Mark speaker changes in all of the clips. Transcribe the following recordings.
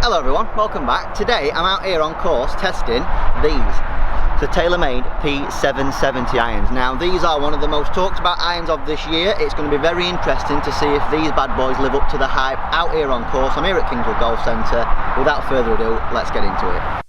Speaker 1: Hello everyone, welcome back. Today I'm out here on course testing these, the Taylormade P770 irons. Now these are one of the most talked about irons of this year. It's going to be very interesting to see if these bad boys live up to the hype out here on course. I'm here at Kingswood Golf Centre. Without further ado, let's get into it.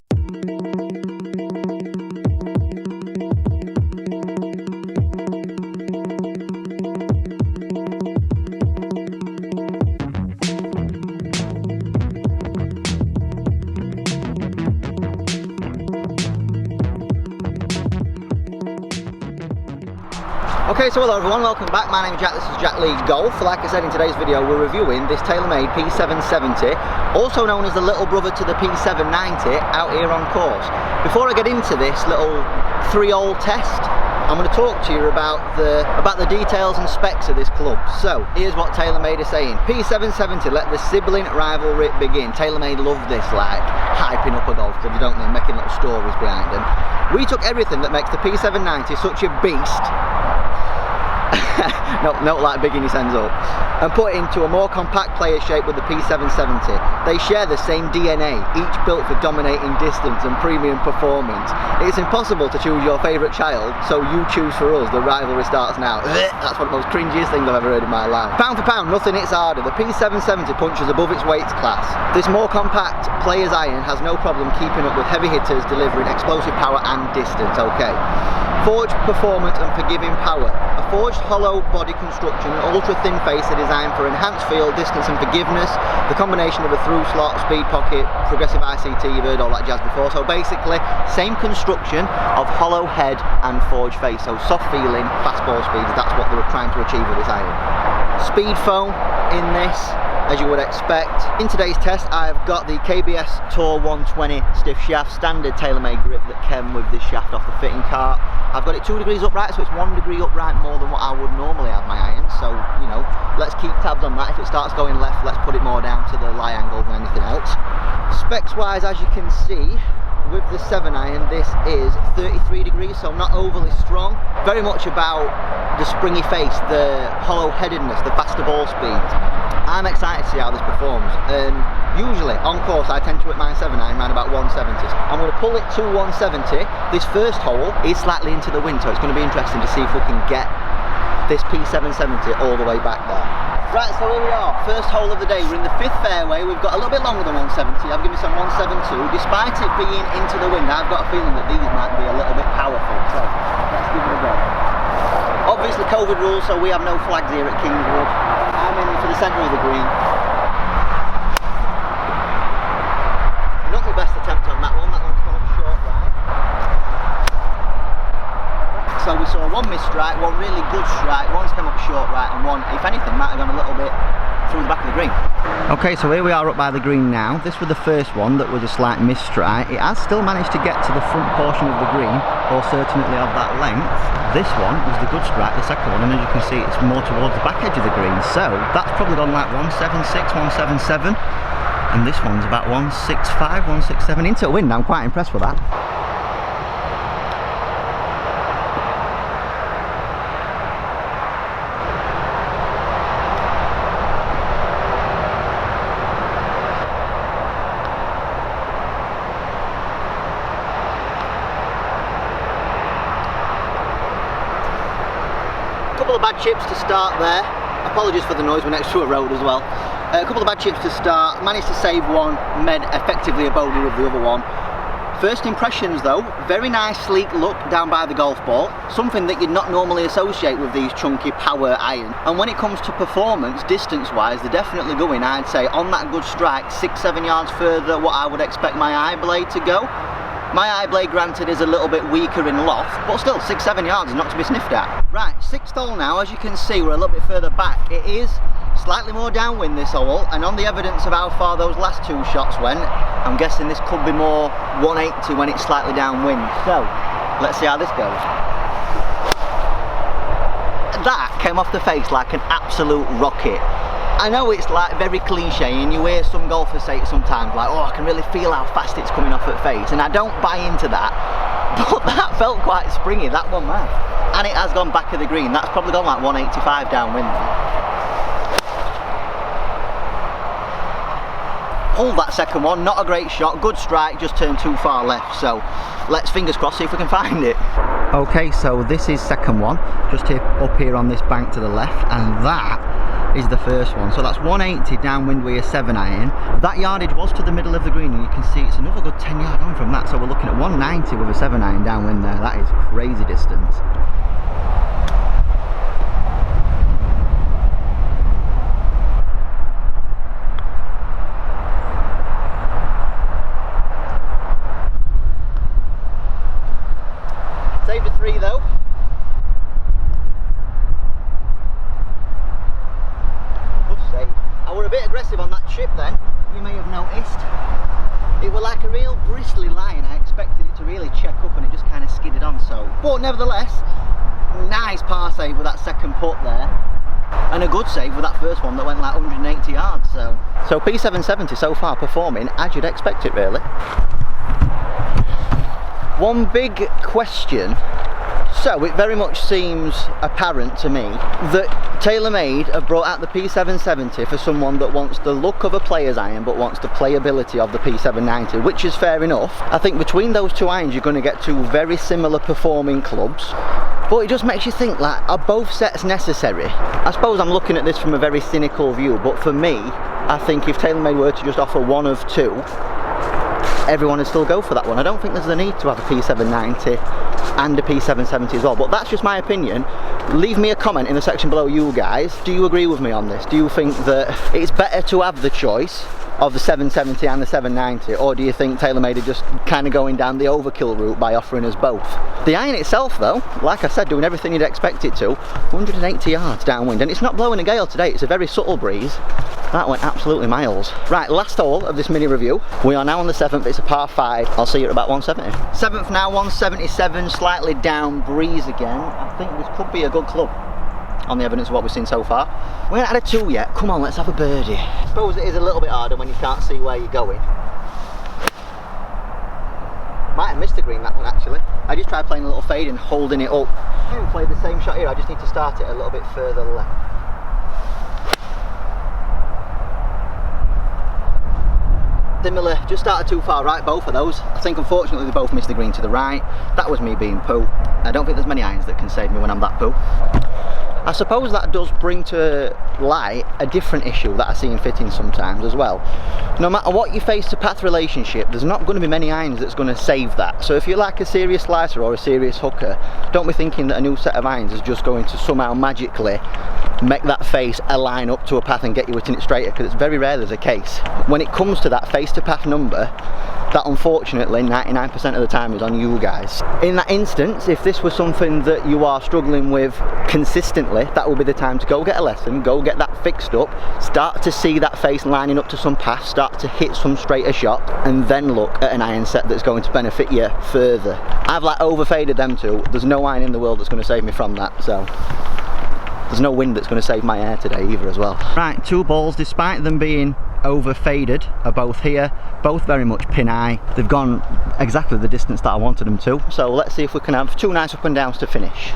Speaker 1: Okay, so hello everyone, welcome back. My name is Jack, this is Jack Leads Golf. Like I said in today's video, we're reviewing this Taylormade P770, also known as the little brother to the P790, out here on course. Before I get into this little 3-hole test, I'm going to talk to you about the details and specs of this club. So, here's what Taylormade is saying. P770, let the sibling rivalry begin. Taylormade love this, like, hyping up a golf club, you don't know, making little stories behind them. We took everything that makes the P790 such a beast, not like bigging his ends up, and put it into a more compact player shape with the P770. They share the same DNA, each built for dominating distance and premium performance. It's impossible to choose your favourite child, so you choose for us. The rivalry starts now. That's one of the most cringiest things I've ever heard in my life. Pound for pound, nothing hits harder. The P770 punches above its weight class. This more compact player's iron has no problem keeping up with heavy hitters, delivering explosive power and distance. Okay. Forged performance and forgiving power. A forged hollow body construction, an ultra thin face are designed for enhanced feel, distance and forgiveness. The combination of a through slot, speed pocket, progressive ICT, you've heard all that jazz before. So basically, same construction of hollow head and forged face. So soft feeling, fast ball speeds, that's what they were trying to achieve with this iron. Speed foam in this, as you would expect. In today's test, I've got the KBS Tour 120 stiff shaft, standard Taylormade grip that came with this shaft off the fitting cart. I've got it 2 degrees upright, so it's 1 degree upright more than what I would normally have my iron. So, you know, let's keep tabs on that. If it starts going left, let's put it more down to the lie angle than anything else. Specs wise, as you can see, with the 7 iron, this is 33 degrees, so not overly strong. Very much about the springy face, the hollow headedness, the faster ball speeds. I'm excited to see how this performs. Usually on course I tend to hit my 7 iron around about 170s. I'm going to pull it to 170. This first hole is slightly into the wind, so it's going to be interesting to see if we can get this P770 all the way back there. Right, so here we are, first hole of the day. We're in the 5th fairway. We've got a little bit longer than 170. I've given some 172. Despite it being into the wind, I've got a feeling that these might be a little bit powerful. So let's give it a go. Obviously COVID rules, so we have no flags here at Kingswood. I'm aiming for the centre of the green. Not my best attempt on that one. That one's gone up short right. So we saw one missed strike, one really good strike, one's come up short right, and one, if anything, might have gone a little bit through the back of the green. Okay, so here we are up by the green now. This was the first one that was a slight missed strike. It has still managed to get to the front portion of the green, or certainly of that length. This one was the good strike, the second one, and as you can see, it's more towards the back edge of the green. So that's probably gone like 176, 177, and this one's about 165, 167 into a wind. I'm quite impressed with that. Couple of bad chips to start there. Apologies for the noise, we're next to a road as well. A couple of bad chips to start. Managed to save one, made effectively a bogey with the other one. First impressions though, very nice sleek look down by the golf ball. Something that you'd not normally associate with these chunky power iron. And when it comes to performance, distance wise, they're definitely going, I'd say, on that good strike, 6-7 yards further what I would expect my eye blade to go. My eye blade, granted, is a little bit weaker in loft, but still 6-7 yards is not to be sniffed at. Right, 6th hole now. As you can see, we're a little bit further back. It is slightly more downwind this hole, and on the evidence of how far those last 2 shots went, I'm guessing this could be more 180 when it's slightly downwind. So let's see how this goes. That came off the face like an absolute rocket. I know it's like very cliche, and you hear some golfers say it sometimes, like, oh, I can really feel how fast it's coming off at face, and I don't buy into that, but that felt quite springy, that one, man. And it has gone back of the green. That's probably gone like 185 downwind. pulled that second one, not a great shot, good strike, just turned too far left, so let's fingers crossed see if we can find it. Okay, so this is second one, just here, up here on this bank to the left, and that is the first one. So that's 180 downwind with a 7-iron. That yardage was to the middle of the green, and you can see it's another good 10 yard on from that, so we're looking at 190 with a 7-iron downwind there. That is crazy distance. Saved a 3 though. Good save. I were a bit aggressive on that chip then, you may have noticed. It were like a real bristly line. I expected it to really check up and it just kind of skidded on, so. But nevertheless, nice par save with that second putt there. And a good save with that first one that went like 180 yards, so. So P770 so far performing as you'd expect it really. One big question, so it very much seems apparent to me that Taylormade have brought out the P770 for someone that wants the look of a player's iron but wants the playability of the P790, which is fair enough. I think between those two irons you're going to get two very similar performing clubs, but it just makes you think, like, are both sets necessary? I suppose I'm looking at this from a very cynical view, but for me, I think if Taylormade were to just offer one of two, everyone would still go for that one. I don't think there's the need to have a P790 and a P770 as well, but that's just my opinion. Leave me a comment in the section below, you guys. Do you agree with me on this? Do you think that it's better to have the choice of the 770 and the 790, or do you think Taylormade are just kind of going down the overkill route by offering us both? The iron itself though, like I said, doing everything you'd expect it to, 180 yards downwind, and it's not blowing a gale today, it's a very subtle breeze. That went absolutely miles. Right, last hole of this mini review. We are now on the 7th, it's a par 5. I'll see you at about 170. 7th now, 177, slightly down breeze again. I think this could be a good club on the evidence of what we've seen so far. We haven't had a 2 yet, come on, let's have a birdie. I suppose it is a little bit harder when you can't see where you're going. Might have missed the green that one actually. I just tried playing a little fade and holding it up. I haven't played the same shot here, I just need to start it a little bit further left. Similar, just started too far right, both of those. I think unfortunately they both missed the green to the right. That was me being poo. I don't think there's many irons that can save me when I'm that poo. I suppose that does bring to light a different issue that I see in fittings sometimes as well. No matter what your face to path relationship, there's not going to be many irons that's going to save that. So if you're like a serious slicer or a serious hooker, don't be thinking that a new set of irons is just going to somehow magically make that face align up to a path and get you hitting it straighter, because it's very rare there's a case. When it comes to that face to path number, that unfortunately 99% of the time is on you guys. In that instance, if this was something that you are struggling with consistently, that will be the time to go get a lesson, go get that fixed up, start to see that face lining up to some path, start to hit some straighter shot, and then look at an iron set that's going to benefit you further. I've like overfaded them two. There's no iron in the world that's going to save me from that, so there's no wind that's going to save my hair today either as well. Right, 2 balls, despite them being over faded, are both here, both very much pin eye. They've gone exactly the distance that I wanted them to, so let's see if we can have 2 nice up and downs to finish.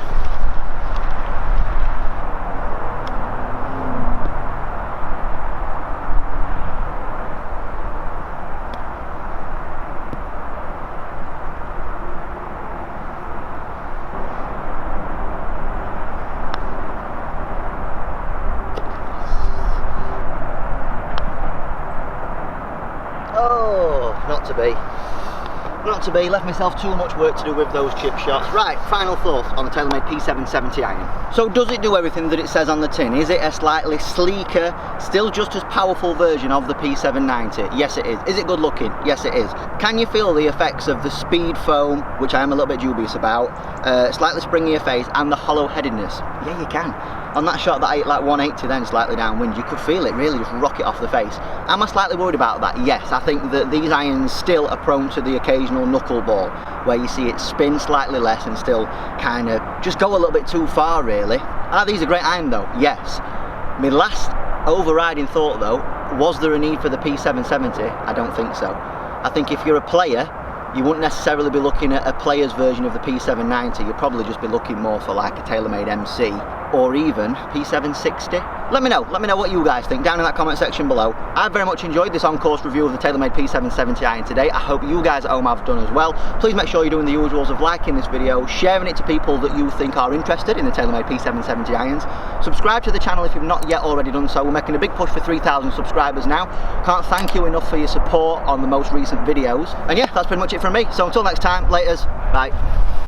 Speaker 1: Not to be, left myself too much work to do with those chip shots. Right, final thoughts on the Taylormade P770 iron. So does it do everything that it says on the tin? Is it a slightly sleeker, still just as powerful version of the P790? Yes it is. Is it good looking? Yes it is. Can you feel the effects of the speed foam, which I am a little bit dubious about, slightly springier face, and the hollow headedness? Yeah, you can. On that shot that I hit like 180 then slightly downwind, you could feel it really just rocket off the face. Am I slightly worried about that? Yes, I think that these irons still are prone to the occasional knuckleball, where you see it spin slightly less and still kind of just go a little bit too far really. Are these a great iron though? Yes. My last overriding thought though, was there a need for the P770? I don't think so. I think if you're a player, you wouldn't necessarily be looking at a player's version of the P790, you'd probably just be looking more for like a Taylormade MC, or even P760. let me know what you guys think down in that comment section below. I very much enjoyed this on-course review of the Taylormade P770 iron today. I hope you guys at home have done as well. Please make sure you're doing the usuals of liking this video, sharing it to people that you think are interested in the Taylormade P770 irons. Subscribe to the channel if you've not yet already done so. We're making a big push for 3,000 subscribers now. Can't thank you enough for your support on the most recent videos. And yeah, that's pretty much it from me. So until next time, laters, bye.